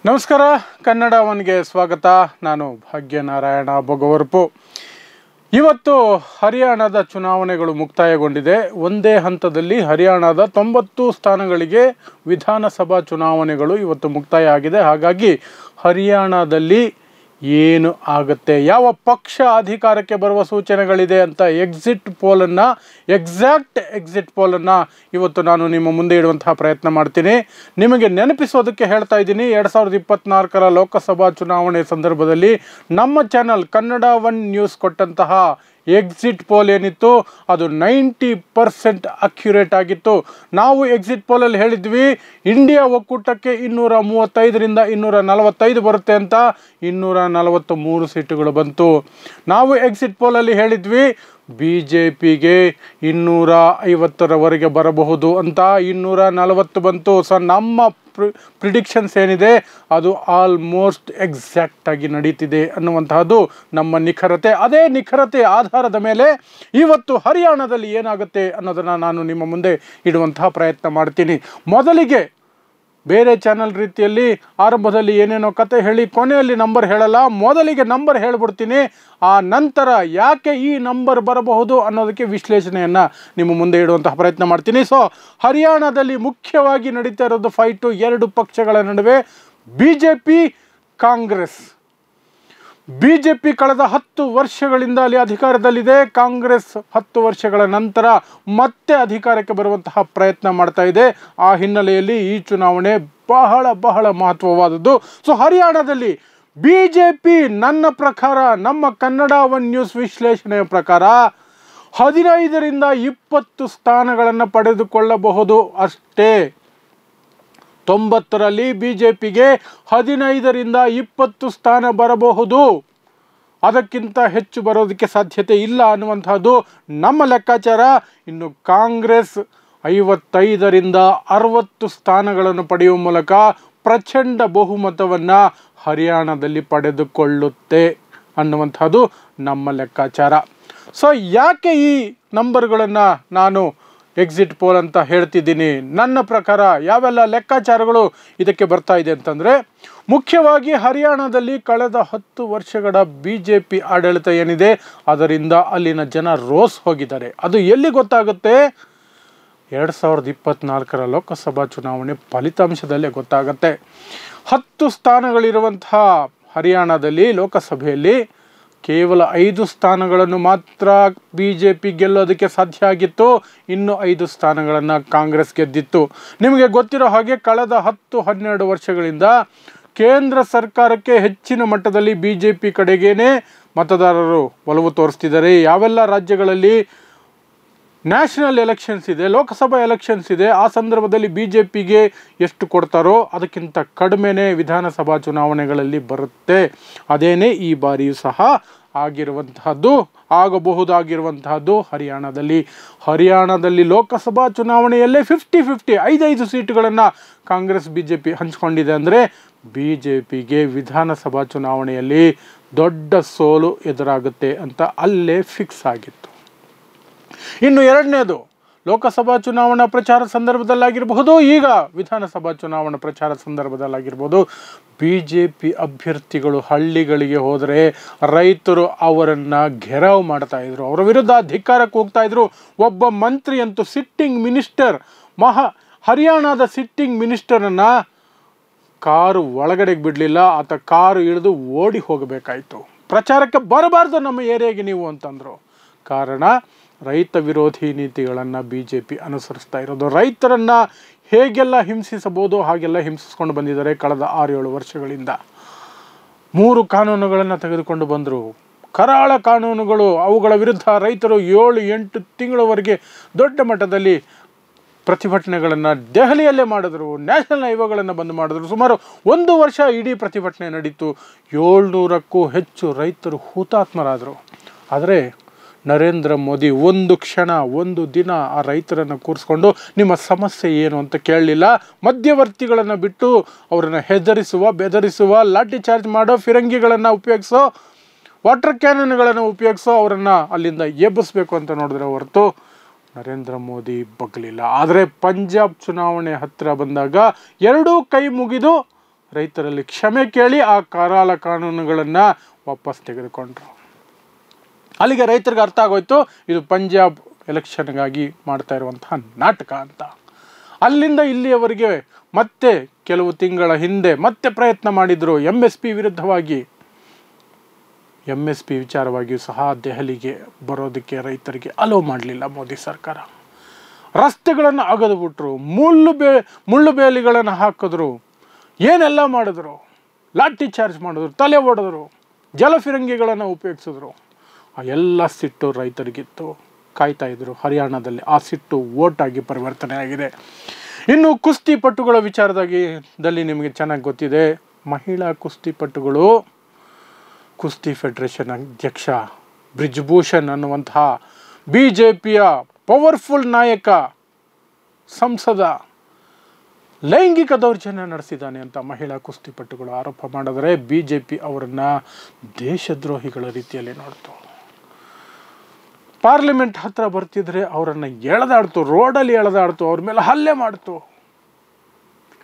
ನಮಸ್ಕಾರ, ಕನ್ನಡ ಒನ್ಗೆ ಸ್ವಾಗತ. ನಾನು ಭಾಗ್ಯನಾರಾಯಣ ಬೊಗವರ್ಪು. ಇವತ್ತು ಹರಿಯಾಣದ ಚುನಾವಣೆಗಳು ಮುಕ್ತಾಯಗೊಂಡಿದೆ. ಒಂದೇ ಹಂತದಲ್ಲಿ ಹರಿಯಾಣದ 90 ಸ್ಥಾನಗಳಿಗೆ ವಿಧಾನಸಭಾ ಚುನಾವಣೆಗಳು ಇವತ್ತು ಮುಕ್ತಾಯ ಆಗಿದೆ. ಹಾಗಾಗಿ ಹರಿಯಾಣದಲ್ಲಿ ಏನು ಆಗುತ್ತೆ, ಯಾವ ಪಕ್ಷ ಅಧಿಕಾರಕ್ಕೆ ಬರುವ ಸೂಚನೆಗಳಿದೆ ಅಂತ ಎಕ್ಸಿಟ್ ಪೋಲನ್ನು ಇವತ್ತು ನಾನು ನಿಮ್ಮ ಮುಂದೆ ಇಡುವಂತಹ ಪ್ರಯತ್ನ ಮಾಡ್ತೀನಿ. ನಿಮಗೆ ನೆನಪಿಸೋದಕ್ಕೆ ಹೇಳ್ತಾ ಇದ್ದೀನಿ, 2024 ಲೋಕಸಭಾ ಚುನಾವಣೆ ಸಂದರ್ಭದಲ್ಲಿ ನಮ್ಮ ಚಾನಲ್ ಕನ್ನಡ ಒನ್ ನ್ಯೂಸ್ ಕೊಟ್ಟಂತಹ ಎಕ್ಸಿಟ್ ಪೋಲ್ ಏನಿತ್ತು ಅದು 90% ಅಕ್ಯುರೇಟ್ ಆಗಿತ್ತು. ನಾವು ಎಕ್ಸಿಟ್ ಪೋಲಲ್ಲಿ ಹೇಳಿದ್ವಿ ಇಂಡಿಯಾ ಒಕ್ಕೂಟಕ್ಕೆ 235ರಿಂದ 245 ಬರುತ್ತೆ ಅಂತ. 243 ಸೀಟುಗಳು ಬಂತು. ನಾವು ಎಕ್ಸಿಟ್ ಪೋಲಲ್ಲಿ ಹೇಳಿದ್ವಿ BJPಗೆ 250ರವರೆಗೆ ಬರಬಹುದು ಅಂತ. 240 ಬಂತು. ಸೊ ನಮ್ಮ ಪ್ರಿಡಿಕ್ಷನ್ಸ್ ಏನಿದೆ ಅದು ಆಲ್ಮೋಸ್ಟ್ ಎಕ್ಸಾಕ್ಟ್ ಆಗಿ ನಡೀತಿದೆ ಅನ್ನುವಂತಹದ್ದು ನಮ್ಮ ನಿಖರತೆ. ಅದೇ ನಿಖರತೆ ಆಧಾರದ ಮೇಲೆ ಇವತ್ತು ಹರಿಯಾಣದಲ್ಲಿ ಏನಾಗುತ್ತೆ ಅನ್ನೋದನ್ನು ನಾನು ನಿಮ್ಮ ಮುಂದೆ ಇಡುವಂತಹ ಪ್ರಯತ್ನ ಮಾಡ್ತೀನಿ. ಮೊದಲಿಗೆ ಬೇರೆ ಚಾನಲ್ ರೀತಿಯಲ್ಲಿ ಆರಂಭದಲ್ಲಿ ಏನೇನೋ ಕತೆ ಹೇಳಿ ಕೊನೆಯಲ್ಲಿ ನಂಬರ್ ಹೇಳಲ್ಲ. ಮೊದಲಿಗೆ ನಂಬರ್ ಹೇಳ್ಬಿಡ್ತೀನಿ, ಆ ನಂತರ ಯಾಕೆ ಈ ನಂಬರ್ ಬರಬಹುದು ಅನ್ನೋದಕ್ಕೆ ವಿಶ್ಲೇಷಣೆಯನ್ನು ನಿಮ್ಮ ಮುಂದೆ ಇಡುವಂತಹ ಪ್ರಯತ್ನ ಮಾಡ್ತೀನಿ. ಸೊ ಹರಿಯಾಣದಲ್ಲಿ ಮುಖ್ಯವಾಗಿ ನಡೀತಾ ಇರೋದು ಫೈಟು 2 ಪಕ್ಷಗಳ ನಡುವೆ, BJP ಕಾಂಗ್ರೆಸ್. BJP ಕಳೆದ 10 ವರ್ಷಗಳಿಂದ ಅಲ್ಲಿ ಅಧಿಕಾರದಲ್ಲಿದೆ. ಕಾಂಗ್ರೆಸ್ 10 ವರ್ಷಗಳ ನಂತರ ಮತ್ತೆ ಅಧಿಕಾರಕ್ಕೆ ಬರುವಂತಹ ಪ್ರಯತ್ನ ಮಾಡ್ತಾ ಇದೆ. ಆ ಹಿನ್ನೆಲೆಯಲ್ಲಿ ಈ ಚುನಾವಣೆ ಬಹಳ ಮಹತ್ವವಾದದ್ದು. ಸೊ ಹರಿಯಾಣದಲ್ಲಿ BJP ನನ್ನ ಪ್ರಕಾರ, ನಮ್ಮ ಕನ್ನಡ ಒನ್ ನ್ಯೂಸ್ ವಿಶ್ಲೇಷಣೆಯ ಪ್ರಕಾರ 15ರಿಂದ 20 ಸ್ಥಾನಗಳನ್ನು ಪಡೆದುಕೊಳ್ಳಬಹುದು ಅಷ್ಟೇ. 90ರಲ್ಲಿ BJPಗೆ 15ರಿಂದ 20 ಸ್ಥಾನ ಬರಬಹುದು, ಅದಕ್ಕಿಂತ ಹೆಚ್ಚು ಬರೋದಕ್ಕೆ ಸಾಧ್ಯತೆ ಇಲ್ಲ ಅನ್ನುವಂಥದ್ದು ನಮ್ಮ ಲೆಕ್ಕಾಚಾರ. ಇನ್ನು ಕಾಂಗ್ರೆಸ್ 55ರಿಂದ 60 ಸ್ಥಾನಗಳನ್ನು ಪಡೆಯುವ ಮೂಲಕ ಪ್ರಚಂಡ ಬಹುಮತವನ್ನು ಹರಿಯಾಣದಲ್ಲಿ ಪಡೆದುಕೊಳ್ಳುತ್ತೆ ಅನ್ನುವಂಥದ್ದು ನಮ್ಮ ಲೆಕ್ಕಾಚಾರ. ಸೊ ಯಾಕೆ ಈ ನಂಬರ್ಗಳನ್ನು ನಾನು ಎಕ್ಸಿಟ್ ಪೋಲ್ ಅಂತ ಹೇಳ್ತಿದ್ದೀನಿ? ನನ್ನ ಪ್ರಕಾರ ಯಾವೆಲ್ಲ ಲೆಕ್ಕಾಚಾರಗಳು ಇದಕ್ಕೆ ಬರ್ತಾ ಇದೆ ಅಂತಂದರೆ, ಮುಖ್ಯವಾಗಿ ಹರಿಯಾಣದಲ್ಲಿ ಕಳೆದ 10 ವರ್ಷಗಳ BJP ಆಡಳಿತ ಏನಿದೆ ಅದರಿಂದ ಅಲ್ಲಿನ ಜನ ರೋಸ್ ಹೋಗಿದ್ದಾರೆ. ಅದು ಎಲ್ಲಿ ಗೊತ್ತಾಗುತ್ತೆ? 2024 ಲೋಕಸಭಾ ಚುನಾವಣೆ ಫಲಿತಾಂಶದಲ್ಲೇ ಗೊತ್ತಾಗುತ್ತೆ. 10 ಸ್ಥಾನಗಳಿರುವಂತಹ ಹರಿಯಾಣದಲ್ಲಿ ಲೋಕಸಭೆಯಲ್ಲಿ ಕೇವಲ 5 ಸ್ಥಾನಗಳನ್ನು ಮಾತ್ರ BJP ಗೆಲ್ಲೋದಕ್ಕೆ ಸಾಧ್ಯ ಆಗಿತ್ತು. ಇನ್ನು 5 ಸ್ಥಾನಗಳನ್ನು ಕಾಂಗ್ರೆಸ್ ಗೆದ್ದಿತ್ತು. ನಿಮಗೆ ಗೊತ್ತಿರೋ ಹಾಗೆ ಕಳೆದ 10-12 ವರ್ಷಗಳಿಂದ ಕೇಂದ್ರ ಸರ್ಕಾರಕ್ಕೆ ಹೆಚ್ಚಿನ ಮಟ್ಟದಲ್ಲಿ BJP ಕಡೆಗೇನೆ ಮತದಾರರು ಒಲವು ತೋರಿಸ್ತಿದ್ದಾರೆ. ಯಾವೆಲ್ಲ ರಾಜ್ಯಗಳಲ್ಲಿ ನ್ಯಾಷನಲ್ ಎಲೆಕ್ಷನ್ಸ್ ಇದೆ, ಲೋಕಸಭಾ ಎಲೆಕ್ಷನ್ಸ್ ಇದೆ, ಆ ಸಂದರ್ಭದಲ್ಲಿ BJPಗೆ ಎಷ್ಟು ಕೊಡ್ತಾರೋ ಅದಕ್ಕಿಂತ ಕಡಿಮೆನೇ ವಿಧಾನಸಭಾ ಚುನಾವಣೆಗಳಲ್ಲಿ ಬರುತ್ತೆ. ಅದೇನೇ ಈ ಬಾರಿಯೂ ಸಹ ಆಗಬಹುದಾಗಿರುವಂತಹದ್ದು ಹರಿಯಾಣದಲ್ಲಿ ಲೋಕಸಭಾ ಚುನಾವಣೆಯಲ್ಲೇ 50-50 5 ಸೀಟುಗಳನ್ನು ಕಾಂಗ್ರೆಸ್ BJP ಹಂಚಿಕೊಂಡಿದೆ. ಅಂದರೆ BJPಗೆ ವಿಧಾನಸಭಾ ಚುನಾವಣೆಯಲ್ಲಿ ದೊಡ್ಡ ಸೋಲು ಎದುರಾಗುತ್ತೆ ಅಂತ ಅಲ್ಲೇ ಫಿಕ್ಸ್ ಆಗಿತ್ತು. ಇನ್ನು ಎರಡನೇದು, ಲೋಕಸಭಾ ಚುನಾವಣಾ ಪ್ರಚಾರ ಸಂದರ್ಭದಲ್ಲಾಗಿರಬಹುದು, ಈಗ ವಿಧಾನಸಭಾ ಚುನಾವಣಾ ಪ್ರಚಾರ ಸಂದರ್ಭದಲ್ಲಾಗಿರ್ಬೋದು, BJP ಅಭ್ಯರ್ಥಿಗಳು ಹಳ್ಳಿಗಳಿಗೆ ಹೋದರೆ ರೈತರು ಅವರನ್ನು ಘೆರಾವ್ ಮಾಡ್ತಾ ಇದ್ರು, ಅವರ ವಿರುದ್ಧ ಧಿಕ್ಕಾರಕ್ಕೆ ಹೋಗ್ತಾ ಇದ್ರು. ಒಬ್ಬ ಮಂತ್ರಿಯಂತೂ ಸಿಟ್ಟಿಂಗ್ ಮಿನಿಸ್ಟರ್, ಹರಿಯಾಣದ ಸಿಟ್ಟಿಂಗ್ ಮಿನಿಸ್ಟರನ್ನು ಕಾರು ಒಳಗಡೆಗೆ ಬಿಡಲಿಲ್ಲ. ಆತ ಕಾರು ಇಳಿದು ಓಡಿ ಹೋಗಬೇಕಾಯಿತು. ಪ್ರಚಾರಕ್ಕೆ ಬರಬಾರ್ದು ನಮ್ಮ ಏರಿಯಾಗೆ ನೀವು ಅಂತಂದರು. ಕಾರಣ ರೈತ ವಿರೋಧಿ ನೀತಿಗಳನ್ನು BJP ಅನುಸರಿಸ್ತಾ ಇರೋದು. ರೈತರನ್ನು ಹೇಗೆಲ್ಲ ಹಿಂಸಿಸಬಹುದು ಹಾಗೆಲ್ಲ ಹಿಂಸಿಸ್ಕೊಂಡು ಬಂದಿದ್ದಾರೆ ಕಳೆದ 6-7 ವರ್ಷಗಳಿಂದ. 3 ಕಾನೂನುಗಳನ್ನು ತೆಗೆದುಕೊಂಡು ಬಂದರು, ಕರಾಳ ಕಾನೂನುಗಳು. ಅವುಗಳ ವಿರುದ್ಧ ರೈತರು 7-8 ತಿಂಗಳವರೆಗೆ ದೊಡ್ಡ ಮಟ್ಟದಲ್ಲಿ ಪ್ರತಿಭಟನೆಗಳನ್ನು ದೆಹಲಿಯಲ್ಲೇ ಮಾಡಿದ್ರು. ನ್ಯಾಷನಲ್ ಹೈವೇಗಳನ್ನು ಬಂದ್ ಮಾಡಿದ್ರು. ಸುಮಾರು 1 ವರ್ಷ ಇಡೀ ಪ್ರತಿಭಟನೆ ನಡೀತು. 700ಕ್ಕೂ ಹೆಚ್ಚು ರೈತರು ಹುತಾತ್ಮರಾದರು. ಆದರೆ ನರೇಂದ್ರ ಮೋದಿ ಒಂದು ಕ್ಷಣ, ಒಂದು ದಿನ ಆ ರೈತರನ್ನು ಕೂರಿಸ್ಕೊಂಡು ನಿಮ್ಮ ಸಮಸ್ಯೆ ಏನು ಅಂತ ಕೇಳಲಿಲ್ಲ. ಮಧ್ಯವರ್ತಿಗಳನ್ನು ಬಿಟ್ಟು ಅವರನ್ನು ಬೆದರಿಸುವ, ಲಾಠಿ ಚಾರ್ಜ್ ಮಾಡೋ, ಫಿರಂಗಿಗಳನ್ನು ಉಪಯೋಗಿಸೋ, ವಾಟರ್ ಕ್ಯಾನನ್ಗಳನ್ನು ಉಪಯೋಗಿಸೋ ಅವರನ್ನು ಅಲ್ಲಿಂದ ಎಬ್ಬಿಸ್ಬೇಕು ಅಂತ ನೋಡಿದ್ರೆ ಹೊರತು ನರೇಂದ್ರ ಮೋದಿ ಬಗ್ಲಿಲ್ಲ. ಆದರೆ ಪಂಜಾಬ್ ಚುನಾವಣೆ ಹತ್ತಿರ ಬಂದಾಗ ಎರಡೂ ಕೈ ಮುಗಿದು ರೈತರಲ್ಲಿ ಕ್ಷಮೆ ಕೇಳಿ ಆ ಕರಾಳ ಕಾನೂನುಗಳನ್ನು ವಾಪಸ್ ತೆಗೆದುಕೊಂಡ್ರು. ಅಲ್ಲಿಗೆ ರೈತರಿಗೆ ಅರ್ಥ ಆಗೋಯ್ತು ಇದು ಪಂಜಾಬ್ ಎಲೆಕ್ಷನ್ಗಾಗಿ ಮಾಡ್ತಾ ಇರುವಂತಹ ನಾಟಕ ಅಂತ. ಅಲ್ಲಿಂದ ಇಲ್ಲಿಯವರೆಗೆ ಮತ್ತೆ ಕೆಲವು ತಿಂಗಳ ಹಿಂದೆ ಮತ್ತೆ ಪ್ರಯತ್ನ ಮಾಡಿದ್ರು MSP ವಿರುದ್ಧವಾಗಿ. MSP ವಿಚಾರವಾಗಿಯೂ ಸಹ ದೆಹಲಿಗೆ ಬರೋದಕ್ಕೆ ರೈತರಿಗೆ ಅಲೋ ಮಾಡಲಿಲ್ಲ ಮೋದಿ ಸರ್ಕಾರ. ರಸ್ತೆಗಳನ್ನು ಅಗದು ಬಿಟ್ರು, ಮುಳ್ಳು ಬೇಲಿಗಳನ್ನು ಹಾಕಿದ್ರು, ಏನೆಲ್ಲ ಮಾಡಿದ್ರು, ಲಾಠಿ ಚಾರ್ಜ್ ಮಾಡಿದ್ರು, ತಲೆ ಹೊಡೆದ್ರು, ಜಲಫಿರಂಗಿಗಳನ್ನು ಉಪಯೋಗಿಸಿದ್ರು. ಆ ಎಲ್ಲ ಸಿಟ್ಟು ರೈತರಿಗಿತ್ತು, ಕಾಯ್ತಾ ಇದ್ರು. ಹರಿಯಾಣದಲ್ಲಿ ಆ ಸಿಟ್ಟು ಓಟಾಗಿ ಪರಿವರ್ತನೆ ಆಗಿದೆ. ಇನ್ನು ಕುಸ್ತಿಪಟುಗಳ ವಿಚಾರದಲ್ಲಿ ನಿಮಗೆ ಚೆನ್ನಾಗಿ ಗೊತ್ತಿದೆ. ಮಹಿಳಾ ಕುಸ್ತಿಪಟುಗಳು ಕುಸ್ತಿ ಫೆಡರೇಷನ್ ಅಧ್ಯಕ್ಷ ಬ್ರಿಜ್ಭೂಷಣ್ ಅನ್ನುವಂತಹ BJPಯ ಪವರ್ಫುಲ್ ನಾಯಕ ಸಂಸದ ಲೈಂಗಿಕ ದೌರ್ಜನ್ಯ ನಡೆಸಿದ್ದಾನೆ ಅಂತ ಮಹಿಳಾ ಕುಸ್ತಿಪಟುಗಳು ಆರೋಪ ಮಾಡಿದರೆ BJP ಅವರನ್ನು ದೇಶದ್ರೋಹಿಗಳ ರೀತಿಯಲ್ಲಿ ನೋಡ್ತು. ಪಾರ್ಲಿಮೆಂಟ್ ಹತ್ರ ಬರ್ತಿದ್ರೆ ಅವರನ್ನು ಎಳೆದಾಡ್ತು, ರೋಡಲ್ಲಿ ಎಳೆದಾಡ್ತು, ಅವ್ರ ಮೇಲೆ ಹಲ್ಲೆ ಮಾಡ್ತು.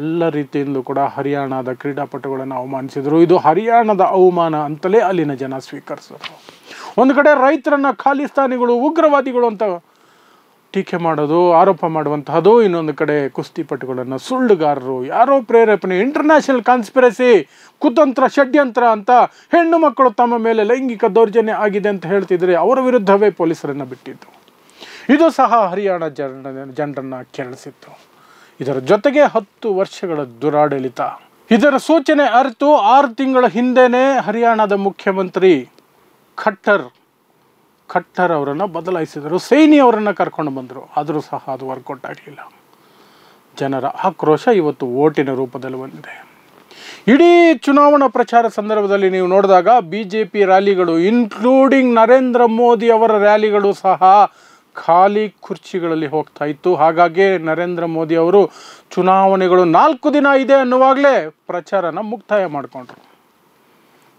ಎಲ್ಲ ರೀತಿಯಿಂದಲೂ ಕೂಡ ಹರಿಯಾಣದ ಕ್ರೀಡಾಪಟುಗಳನ್ನು ಅವಮಾನಿಸಿದರು. ಇದು ಹರಿಯಾಣದ ಅವಮಾನ ಅಂತಲೇ ಅಲ್ಲಿನ ಜನ ಸ್ವೀಕರಿಸಿದ್ರು. ಒಂದು ಕಡೆ ರೈತರನ್ನ ಖಾಲಿಸ್ತಾನಿಗಳು, ಉಗ್ರವಾದಿಗಳು ಅಂತ ಟೀಕೆ ಮಾಡೋದು, ಆರೋಪ ಮಾಡುವಂತಹದ್ದು. ಇನ್ನೊಂದು ಕಡೆ ಕುಸ್ತಿಪಟುಗಳನ್ನು ಸುಳ್ಳುಗಾರರು, ಯಾರೋ ಪ್ರೇರೇಪಣೆ, ಇಂಟರ್ನ್ಯಾಷನಲ್ ಕಾನ್ಸ್ಪಿರಸಿ, ಕುತಂತ್ರ, ಷಡ್ಯಂತ್ರ ಅಂತ ಹೆಣ್ಣು ಮಕ್ಕಳು ತಮ್ಮ ಮೇಲೆ ಲೈಂಗಿಕ ದೌರ್ಜನ್ಯ ಆಗಿದೆ ಅಂತ ಹೇಳ್ತಿದ್ರೆ ಅವರ ವಿರುದ್ಧವೇ ಪೊಲೀಸರನ್ನು ಬಿಟ್ಟಿದ್ದು. ಇದು ಸಹ ಹರಿಯಾಣ ಜನರನ್ನು ಕೆರಳಿಸಿತ್ತು. ಇದರ ಜೊತೆಗೆ 10 ವರ್ಷಗಳ ದುರಾಡಳಿತ. ಇದರ ಸೂಚನೆ ಅರಿತು 6 ತಿಂಗಳ ಹಿಂದೆನೇ ಹರಿಯಾಣದ ಮುಖ್ಯಮಂತ್ರಿ ಖಟ್ಟರ್ ಅವರನ್ನು ಬದಲಾಯಿಸಿದರು. ಸೈನಿ ಅವರನ್ನು ಕರ್ಕೊಂಡು ಬಂದರು. ಆದರೂ ಸಹ ಅದು ವರ್ಕೌಟ್ ಆಗಲಿಲ್ಲ. ಜನರ ಆಕ್ರೋಶ ಇವತ್ತು ಓಟಿನ ರೂಪದಲ್ಲಿ ಬಂದಿದೆ. ಇಡೀ ಚುನಾವಣಾ ಪ್ರಚಾರ ಸಂದರ್ಭದಲ್ಲಿ ನೀವು ನೋಡಿದಾಗ BJP ರ್ಯಾಲಿಗಳು, ಇನ್ಕ್ಲೂಡಿಂಗ್ ನರೇಂದ್ರ ಮೋದಿ ಅವರ ರ್ಯಾಲಿಗಳು ಸಹ ಖಾಲಿ ಕುರ್ಚಿಗಳಲ್ಲಿ ಹೋಗ್ತಾ ಇತ್ತು. ಹಾಗಾಗಿ ನರೇಂದ್ರ ಮೋದಿ ಅವರು ಚುನಾವಣೆಗಳು 4 ದಿನ ಇದೆ ಅನ್ನುವಾಗಲೇ ಪ್ರಚಾರನ ಮುಕ್ತಾಯ ಮಾಡಿಕೊಂಡ್ರು.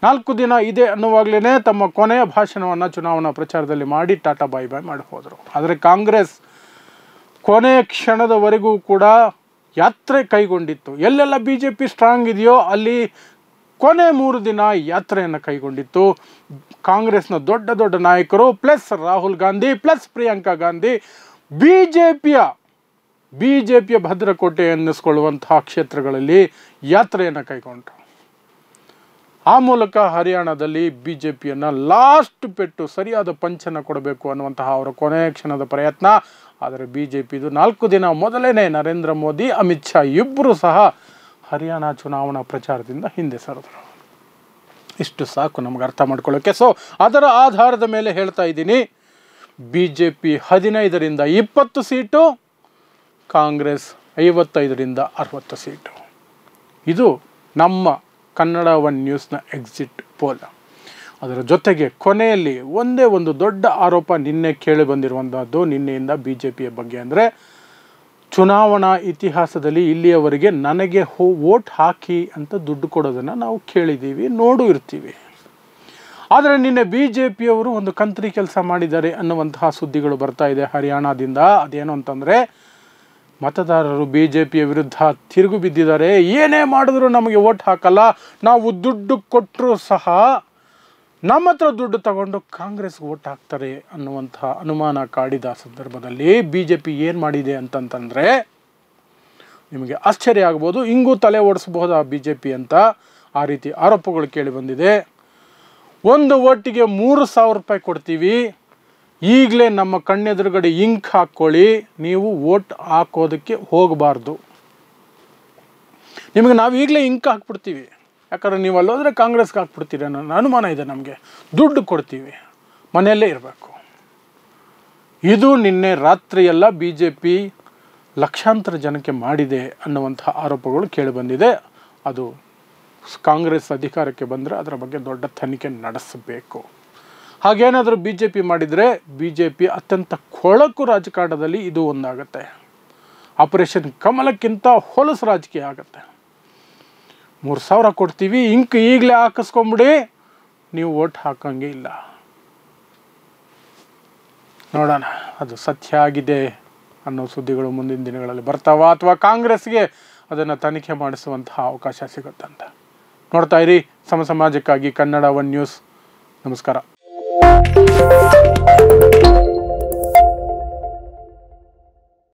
4 ದಿನ ಇದೆ ಅನ್ನುವಾಗಲೇ ತಮ್ಮ ಕೊನೆಯ ಭಾಷಣವನ್ನು ಚುನಾವಣಾ ಪ್ರಚಾರದಲ್ಲಿ ಮಾಡಿ ಟಾಟಾ ಬಾಯ್ ಬಾಯ್ ಮಾಡಿ ಹೋದರು. ಆದರೆ ಕಾಂಗ್ರೆಸ್ ಕೊನೆಯ ಕ್ಷಣದವರೆಗೂ ಕೂಡ ಯಾತ್ರೆ ಕೈಗೊಂಡಿತ್ತು. ಎಲ್ಲೆಲ್ಲ BJP ಸ್ಟ್ರಾಂಗ್ ಇದೆಯೋ ಅಲ್ಲಿ ಕೊನೆ 3 ದಿನ ಯಾತ್ರೆಯನ್ನು ಕೈಗೊಂಡಿತ್ತು. ಕಾಂಗ್ರೆಸ್ನ ದೊಡ್ಡ ದೊಡ್ಡ ನಾಯಕರು ಪ್ಲಸ್ ರಾಹುಲ್ ಗಾಂಧಿ ಪ್ಲಸ್ ಪ್ರಿಯಾಂಕಾ ಗಾಂಧಿ ಬಿಜೆಪಿಯ ಭದ್ರಕೋಟೆ ಎನ್ನಿಸ್ಕೊಳ್ಳುವಂತಹ ಕ್ಷೇತ್ರಗಳಲ್ಲಿ ಯಾತ್ರೆಯನ್ನು ಕೈಗೊಂಡರು. ಆ ಮೂಲಕ ಹರಿಯಾಣದಲ್ಲಿ BJPಯನ್ನು ಲಾಸ್ಟ್ ಪೆಟ್ಟು, ಸರಿಯಾದ ಪಂಚನ್ನು ಕೊಡಬೇಕು ಅನ್ನುವಂತಹ ಅವರ ಕೊನೆಯ ಕ್ಷಣದ ಪ್ರಯತ್ನ. ಆದರೆ BJPದು 4 ದಿನ ಮೊದಲೇ ನರೇಂದ್ರ ಮೋದಿ, ಅಮಿತ್ ಶಾ ಇಬ್ಬರು ಸಹ ಹರಿಯಾಣ ಚುನಾವಣಾ ಪ್ರಚಾರದಿಂದ ಹಿಂದೆ ಸರಿದರು. ಇಷ್ಟು ಸಾಕು ನಮಗೆ ಅರ್ಥ ಮಾಡ್ಕೊಳ್ಳೋಕ್ಕೆ. ಸೊ ಅದರ ಆಧಾರದ ಮೇಲೆ ಹೇಳ್ತಾ ಇದ್ದೀನಿ, BJP 15ರಿಂದ 20 ಸೀಟು, ಕಾಂಗ್ರೆಸ್ 55ರಿಂದ 60 ಸೀಟು. ಇದು ನಮ್ಮ ಕನ್ನಡ 1 ನ್ಯೂಸ್ನ ಎಕ್ಸಿಟ್ ಪೋಲ್. ಅದರ ಜೊತೆಗೆ ಕೊನೆಯಲ್ಲಿ ಒಂದೇ ಒಂದು ದೊಡ್ಡ ಆರೋಪ ನಿನ್ನೆ ಕೇಳಿ ಬಂದಿರುವಂಥದ್ದು ನಿನ್ನೆಯಿಂದ BJPಯ ಬಗ್ಗೆ. ಅಂದರೆ ಚುನಾವಣಾ ಇತಿಹಾಸದಲ್ಲಿ ಇಲ್ಲಿಯವರೆಗೆ ನನಗೆ ವೋಟ್ ಹಾಕಿ ಅಂತ ದುಡ್ಡು ಕೊಡೋದನ್ನು ನಾವು ಕೇಳಿದ್ದೀವಿ, ನೋಡು ಇರ್ತೀವಿ. ಆದರೆ ನಿನ್ನೆ BJPಯವರು ಒಂದು ಕಂತ್ರಿ ಕೆಲಸ ಮಾಡಿದ್ದಾರೆ ಅನ್ನುವಂತಹ ಸುದ್ದಿಗಳು ಬರ್ತಾ ಇದೆ ಹರಿಯಾಣದಿಂದ. ಅದೇನು ಅಂತಂದರೆ ಮತದಾರರು BJPಯ ವಿರುದ್ಧ ತಿರುಗು ಬಿದ್ದಿದ್ದಾರೆ. ಏನೇ ಮಾಡಿದ್ರು ನಮಗೆ ವೋಟ್ ಹಾಕಲ್ಲ, ನಾವು ದುಡ್ಡು ಕೊಟ್ಟರು ಸಹ ನಮ್ಮ ಹತ್ರ ದುಡ್ಡು ತಗೊಂಡು ಕಾಂಗ್ರೆಸ್ಗೆ ವೋಟ್ ಹಾಕ್ತಾರೆ ಅನ್ನುವಂತಹ ಅನುಮಾನ ಕಾಡಿದ ಸಂದರ್ಭದಲ್ಲಿ BJP ಏನು ಮಾಡಿದೆ ಅಂತಂತಂದರೆ ನಿಮಗೆ ಆಶ್ಚರ್ಯ ಆಗ್ಬೋದು. ಹಿಂಗೂ ತಲೆ ಓಡಿಸಬಹುದಾ BJP ಅಂತ ಆ ರೀತಿ ಆರೋಪಗಳು ಕೇಳಿ ಬಂದಿದೆ. ಒಂದು ವೋಟಿಗೆ 3,000 ರೂಪಾಯಿ ಕೊಡ್ತೀವಿ, ಈಗಲೇ ನಮ್ಮ ಕಣ್ಣೆದುರುಗಡೆ ಇಂಕ್ ಹಾಕ್ಕೊಳ್ಳಿ, ನೀವು ವೋಟ್ ಹಾಕೋದಕ್ಕೆ ಹೋಗಬಾರ್ದು, ನಿಮಗೆ ನಾವು ಈಗಲೇ ಇಂಕ್ ಹಾಕ್ಬಿಡ್ತೀವಿ, ಯಾಕಂದರೆ ನೀವು ಅಲ್ಲೋದ್ರೆ ಕಾಂಗ್ರೆಸ್ಗೆ ಹಾಕ್ಬಿಡ್ತೀರಿ ಅನ್ನೋ ಅನುಮಾನ ಇದೆ ನಮಗೆ, ದುಡ್ಡು ಕೊಡ್ತೀವಿ, ಮನೆಯಲ್ಲೇ ಇರಬೇಕು. ಇದು ನಿನ್ನೆ ರಾತ್ರಿಯೆಲ್ಲ BJP ಲಕ್ಷಾಂತರ ಜನಕ್ಕೆ ಮಾಡಿದೆ ಅನ್ನುವಂತಹ ಆರೋಪಗಳು ಕೇಳಿಬಂದಿದೆ. ಅದು ಕಾಂಗ್ರೆಸ್ ಅಧಿಕಾರಕ್ಕೆ ಬಂದರೆ ಅದರ ಬಗ್ಗೆ ದೊಡ್ಡ ತನಿಖೆ ನಡೆಸಬೇಕು. ಹಾಗೇನಾದರೂ BJP ಮಾಡಿದರೆ BJP ಅತ್ಯಂತ ಕೊಳಕು ರಾಜಕಾರಣದಲ್ಲಿ ಇದು ಒಂದಾಗುತ್ತೆ. ಆಪರೇಷನ್ ಕಮಲಕ್ಕಿಂತ ಹೊಲಸು ರಾಜಕೀಯ ಆಗುತ್ತೆ. 3,000 ಕೊಡ್ತೀವಿ, ಇಂಕ್ ಈಗಲೇ ಹಾಕಿಸ್ಕೊಂಬಿಡಿ, ನೀವು ವೋಟ್ ಹಾಕೋಂಗೆ ಇಲ್ಲ. ನೋಡೋಣ ಅದು ಸತ್ಯ ಆಗಿದೆ ಅನ್ನೋ ಸುದ್ದಿಗಳು ಮುಂದಿನ ದಿನಗಳಲ್ಲಿ ಬರ್ತಾವ ಅಥವಾ ಕಾಂಗ್ರೆಸ್ಗೆ ಅದನ್ನು ತನಿಖೆ ಮಾಡಿಸುವಂತಹ ಅವಕಾಶ ಸಿಗುತ್ತಂತ. ನೋಡ್ತಾ ಇರಿ ಸಮಾಜಕ್ಕಾಗಿ ಕನ್ನಡ 1 ನ್ಯೂಸ್. ನಮಸ್ಕಾರ.